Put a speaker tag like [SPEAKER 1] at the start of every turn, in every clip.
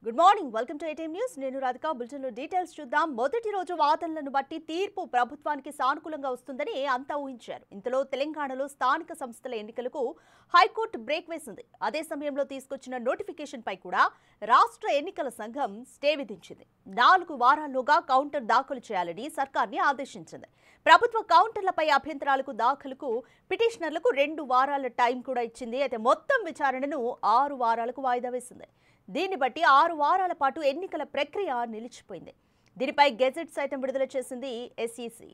[SPEAKER 1] Good morning welcome to ATM news నేను రాధిక బులెటిన్లో details చూద్దాం మొదటి రోజు వాదనలను బట్టి తీర్పు ప్రభుత్వానికి సానుకూలంగా వస్తుందని అంతా ఊహించారు ఇంతలో తెలంగాణలో స్థానిక సంస్థల ఎన్నికలకు హైకోర్టు బ్రేక్ వేసింది అదే సమయంలో తీసుకొచ్చిన నోటిఫికేషన్ పై కూడా రాష్ట్ర ఎన్నికల సంఘం స్టే విధించింది 4 వారాల్లోగా కౌంటర్ దాఖలు చేయాలని సర్కార్ని ఆదేశించింది ప్రభుత్వ కౌంటర్లపై అభ్యంతరాలకు దాఖలుకు పిటిషనర్లకు 2 వారాల టైం కూడా ఇచ్చింది అయితే మొత్తం విచారణను 6 వారాలకు వాయిదా వేసింది దీన్ని బట్టి 6 వారాల పాటు ఎన్నికల ప్రక్రియ నిలిచిపోయింది దీనిపై గెజెట్ సైతం విడుదల చేసింది ఎస్ఈసీ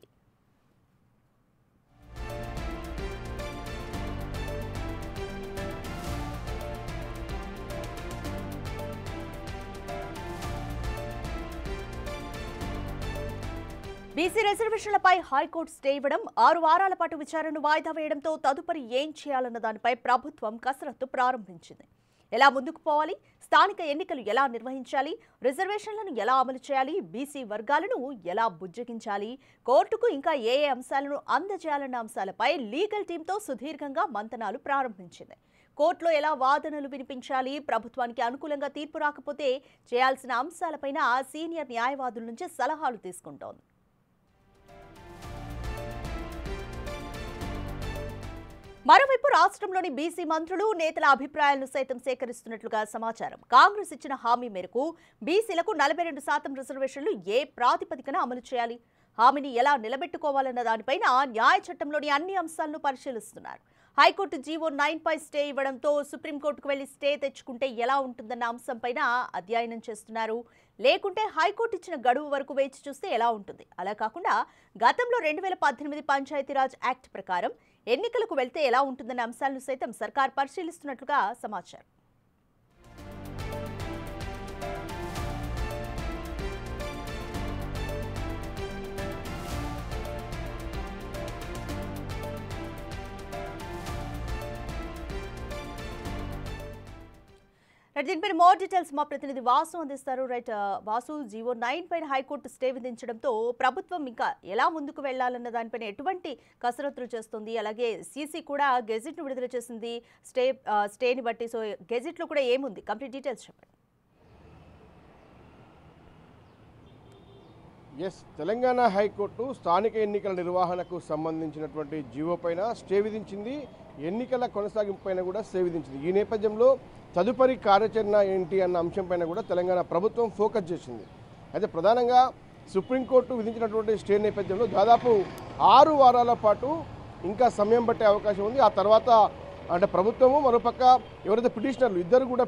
[SPEAKER 1] బీసీ రిజర్వేషన్లపై హైకోర్టు స్టే ఇవ్వడం 6 వారాల పాటు విచారణను వాయిదా వేయడంతో తదుపరి ఏం చేయాలన్న దానిపై ప్రభుత్వం కసరత్తు ప్రారంభించింది ఎలా ముందుకు పోవాలి స్థానిక ఎన్నికలు ఎలా నిర్వహించాలి రిజర్వేషన్లను ఎలా అమలు చేయాలి బీసీ వర్గాలను ఎలా బుజ్జగించాలి కోర్టుకు ఇంకా ఏ అంశాలను అందజేయాలన్న అంశాలపై లీగల్ టీంతో సుదీర్ఘంగా మంతనాలు ప్రారంభించింది కోర్టులో ఎలా వాదనలు వినిపించాలి ప్రభుత్వానికి అనుకూలంగా తీర్పు రాకపోతే చేయాల్సిన అంశాలపైన సీనియర్ న్యాయవాదుల నుంచి సలహాలు తీసుకుంటోంది మరోవైపు రాష్ట్రంలోని బీసీ మంత్రులు నేతల అభిప్రాయాలను సైతం సేకరిస్తున్నట్లుగా సమాచారం కాంగ్రెస్ ఇచ్చిన హామీ మేరకు బీసీలకు 42% రిజర్వేషన్లు ఏ ప్రాతిపదికన అమలు చేయాలి హామీని ఎలా నిలబెట్టుకోవాలన్న దానిపైన న్యాయ చట్టంలోని అన్ని అంశాలను పరిశీలిస్తున్నారు హైకోర్టు జీవో 9 పై స్టే ఇవ్వడంతో సుప్రీంకోర్టుకు వెళ్లి స్టే తెచ్చుకుంటే ఎలా ఉంటుందన్న అంశంపైన అధ్యయనం చేస్తున్నారు లేకుంటే హైకోర్టు ఇచ్చిన గడువు వరకు వేచి చూస్తే ఎలా ఉంటుంది అలా కాకుండా గతంలో 2018 పంచాయతీరాజ్ యాక్ట్ ప్రకారం ఎన్నికలకు వెళ్తే ఎలా ఉంటుందన్న అంశాలను సైతం సర్కార్ పరిశీలిస్తున్నట్లుగా సమాచారం దీనిపై మోర్ డీటెయిల్స్ మా ప్రతినిధి వాసు అందిస్తారు వాసు జీవో 9 పైన హైకోర్టు స్టే విధించడంతో ప్రభుత్వం ఇంకా ఎలా ముందుకు వెళ్లాలన్న దానిపైన ఎటువంటి కసరత్తులు చేస్తుంది అలాగే సీసీ కూడా గెజెట్ ను విడుదల చేసింది స్టేని బట్టి సో గెజెట్ లో కూడా ఏముంది కంప్లీట్ డీటెయిల్స్ చెప్పండి
[SPEAKER 2] తెలంగాణ హైకోర్టు స్థానిక ఎన్నికల నిర్వహణకు సంబంధించినటువంటి జీవో పైన స్టే విధించింది ఎన్నికల కొనసాగింపు పైన కూడా స్టే విధించింది ఈ నేపథ్యంలో తదుపరి కార్యాచరణ ఏంటి అన్న అంశం పైన కూడా తెలంగాణ ప్రభుత్వం ఫోకస్ చేసింది అయితే ప్రధానంగా సుప్రీంకోర్టు విధించినటువంటి స్టే నేపథ్యంలో దాదాపు 6 వారాల పాటు ఇంకా సమయం పట్టే అవకాశం ఉంది ఆ తర్వాత అంటే ప్రభుత్వము మరోపక్క ఎవరైతే పిటిషనర్లు ఇద్దరు కూడా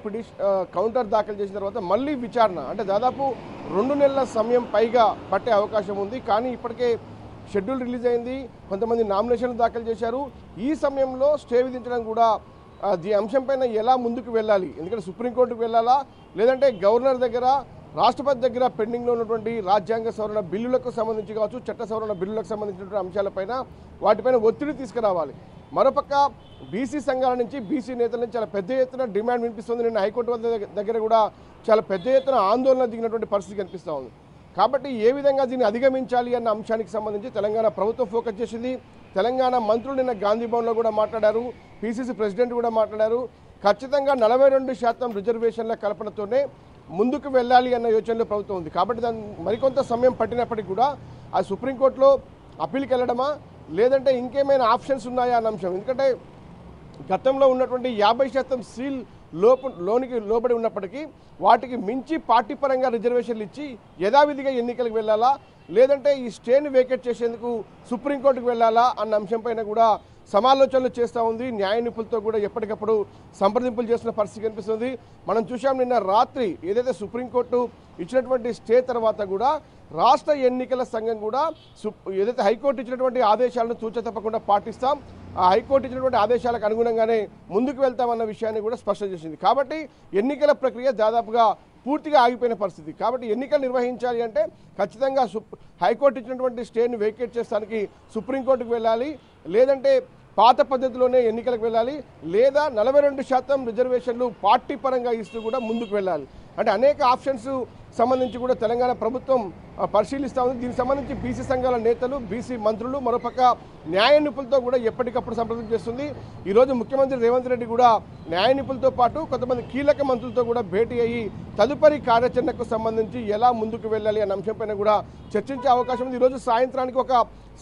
[SPEAKER 2] కౌంటర్ దాఖలు చేసిన తర్వాత మళ్ళీ విచారణ అంటే దాదాపు 2 నెలల సమయం పైగా పట్టే అవకాశం ఉంది కానీ ఇప్పటికే షెడ్యూల్ రిలీజ్ అయింది కొంతమంది నామినేషన్లు దాఖలు చేశారు ఈ సమయంలో స్టే విధించడం కూడా ఈ అంశం పైన ఎలా ముందుకు వెళ్ళాలి ఎందుకంటే సుప్రీంకోర్టుకు వెళ్ళాలా లేదంటే గవర్నర్ దగ్గర రాష్ట్రపతి దగ్గర పెండింగ్లో ఉన్నటువంటి రాజ్యాంగ సవరణ బిల్లులకు సంబంధించి కావచ్చు చట్ట సవరణ బిల్లులకు సంబంధించినటువంటి అంశాలపైన వాటిపైన ఒత్తిడి తీసుకురావాలి మరోపక్క బీసీ సంఘాల నుంచి బీసీ నేతల నుంచి చాలా పెద్ద ఎత్తున డిమాండ్ వినిపిస్తుంది నిన్న హైకోర్టు దగ్గర కూడా చాలా పెద్ద ఎత్తున ఆందోళన దిగినటువంటి పరిస్థితి కనిపిస్తూ ఉంది కాబట్టి ఏ విధంగా దీన్ని అధిగమించాలి అన్న అంశానికి సంబంధించి తెలంగాణ ప్రభుత్వం ఫోకస్ చేసింది తెలంగాణ మంత్రులు నిన్న గాంధీ భవన్లో కూడా మాట్లాడారు పీసీసీ ప్రెసిడెంట్ కూడా మాట్లాడారు ఖచ్చితంగా 42% రిజర్వేషన్ల కల్పనతోనే ముందుకు వెళ్ళాలి అన్న యోచనలో ప్రభుత్వం ఉంది కాబట్టి దాన్ని మరికొంత సమయం పట్టినప్పటికీ కూడా ఆ సుప్రీంకోర్టులో అప్పీల్కి వెళ్ళడమా లేదంటే ఇంకేమైనా ఆప్షన్స్ ఉన్నాయా అన్న అంశం ఎందుకంటే గతంలో ఉన్నటువంటి 50% సీల్ లోనికి లోబడి ఉన్నప్పటికీ వాటికి మించి పార్టీ పరంగా రిజర్వేషన్లు ఇచ్చి యథావిధిగా ఎన్నికలకు వెళ్ళాలా లేదంటే ఈ స్టేని వేకేట్ చేసేందుకు సుప్రీంకోర్టుకు వెళ్ళాలా అన్న అంశంపైన కూడా సమాలోచనలు చేస్తూ ఉంది న్యాయ నిపుణులతో కూడా ఎప్పటికప్పుడు సంప్రదింపులు చేస్తున్న పరిస్థితి కనిపిస్తుంది మనం చూసాం నిన్న రాత్రి ఏదైతే సుప్రీంకోర్టు ఇచ్చినటువంటి స్టే తర్వాత కూడా రాష్ట్ర ఎన్నికల సంఘం కూడా ఏదైతే హైకోర్టు ఇచ్చినటువంటి ఆదేశాలను తూచ తప్పకుండా పాటిస్తాం ఆ హైకోర్టు ఇచ్చినటువంటి ఆదేశాలకు అనుగుణంగానే ముందుకు వెళ్తామన్న విషయాన్ని కూడా స్పష్టం చేసింది కాబట్టి ఎన్నికల ప్రక్రియ దాదాపుగా పూర్తిగా ఆగిపోయిన పరిస్థితి కాబట్టి ఎన్నికలు నిర్వహించాలి అంటే ఖచ్చితంగా హైకోర్టు ఇచ్చినటువంటి స్టేని వేకేట్ చేస్తానికి సుప్రీంకోర్టుకు వెళ్ళాలి లేదంటే పాత పద్ధతిలోనే ఎన్నికలకు వెళ్ళాలి లేదా 42% రిజర్వేషన్లు పార్టీ పరంగా ఇస్తూ కూడా ముందుకు వెళ్ళాలి అంటే అనేక ఆప్షన్స్ సంబంధించి కూడా తెలంగాణ ప్రభుత్వం పరిశీలిస్తూ ఉంది. దీనికి సంబంధించి బీసీ సంఘాల నేతలు, బీసీ మంత్రులు, మరోపక్క న్యాయ నిపుణులతో కూడా ఎప్పటికప్పుడు సంప్రదింపు చేస్తుంది. ఈరోజు ముఖ్యమంత్రి రేవంత్ రెడ్డి కూడా న్యాయ నిపుణులతో పాటు కొంతమంది కీలక మంత్రులతో కూడా భేటీ అయ్యి తదుపరి కార్యాచరణకు సంబంధించి ఎలా ముందుకు వెళ్ళాలి అనే అంశంపైన కూడా చర్చించే అవకాశం ఉంది. ఈరోజు సాయంత్రానికి ఒక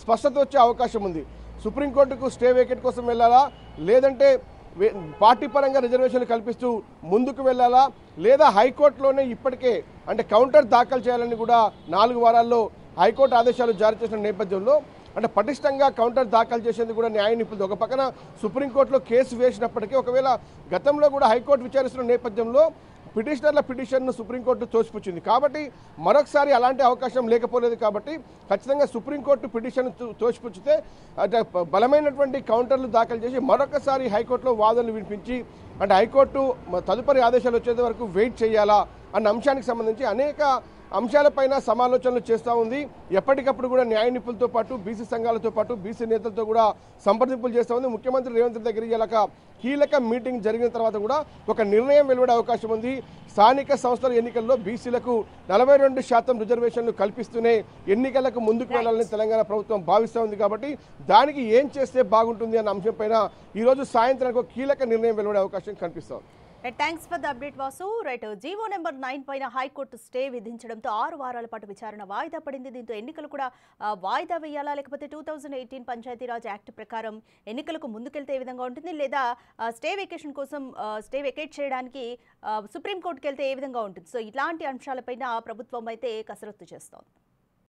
[SPEAKER 2] స్పష్టత వచ్చే అవకాశం ఉంది. సుప్రీంకోర్టుకు స్టే వేకెట్ కోసం వెళ్ళాలా, లేదంటే పార్టీ పరంగా రిజర్వేషన్లు కల్పిస్తూ ముందుకు వెళ్ళాలా, లేదా హైకోర్టులోనే ఇప్పటికే అంటే కౌంటర్ దాఖలు చేయాలని కూడా 4 వారాల్లో హైకోర్టు ఆదేశాలు జారీ చేసిన నేపథ్యంలో అంటే పటిష్టంగా కౌంటర్ దాఖలు చేసేందుకు కూడా న్యాయ నిపుణులు ఒక పక్కన సుప్రీంకోర్టులో కేసు వేసినప్పటికీ ఒకవేళ గతంలో కూడా హైకోర్టు విచారిస్తున్న నేపథ్యంలో పిటిషనర్ల పిటిషన్ను సుప్రీంకోర్టు తోసిపుచ్చింది. కాబట్టి మరొకసారి అలాంటి అవకాశం లేకపోలేదు. కాబట్టి ఖచ్చితంగా సుప్రీంకోర్టు పిటిషన్ తోసిపుచ్చితే అంటే బలమైనటువంటి కౌంటర్లు దాఖలు చేసి మరొకసారి హైకోర్టులో వాదనలు వినిపించి అంటే హైకోర్టు తదుపరి ఆదేశాలు వచ్చేంత వరకు వెయిట్ చేయాలా అన్న అంశానికి సంబంధించి అనేక అంశాలపైన సమాలోచనలు చేస్తూ ఉంది. ఎప్పటికప్పుడు కూడా న్యాయ నిపుణులతో పాటు బీసీ సంఘాలతో పాటు బీసీ నేతలతో కూడా సంప్రదింపులు చేస్తూ ఉంది. ముఖ్యమంత్రి రేవంత్ రెడ్డి దగ్గర ఇలా కీలక మీటింగ్ జరిగిన తర్వాత కూడా ఒక నిర్ణయం వెలువడే అవకాశం ఉంది. స్థానిక సంస్థల ఎన్నికల్లో బీసీలకు 42% రిజర్వేషన్లు కల్పిస్తూనే ఎన్నికలకు ముందుకు వెళ్లాలని తెలంగాణ ప్రభుత్వం భావిస్తూ ఉంది. కాబట్టి దానికి ఏం చేస్తే బాగుంటుంది అన్న అంశంపైన ఈరోజు సాయంత్రానికి ఒక కీలక నిర్ణయం వెలువడే అవకాశం కనిపిస్తోంది.
[SPEAKER 1] Thanks for the update Vasu. Right, GO number 9 పైన హైకోర్టు స్టే విధించడంతో 6 వారాల పాటు విచారణ వాయిదా పడింది. దీంతో ఎన్నికలు కూడా వాయిదా వేయాలా, లేకపోతే 2018 పంచాయతీరాజ్ యాక్ట్ ప్రకారం ఎన్నికలకు ముందుకెళ్తే ఏ విధంగా ఉంటుంది, లేదా స్టే వెకేషన్ కోసం స్టే వెకేట్ చేయడానికి సుప్రీంకోర్టుకి వెళ్తే ఏ విధంగా ఉంటుంది. సో ఇలాంటి అంశాలపైన ప్రభుత్వం అయితే కసరత్తు చేస్తోంది.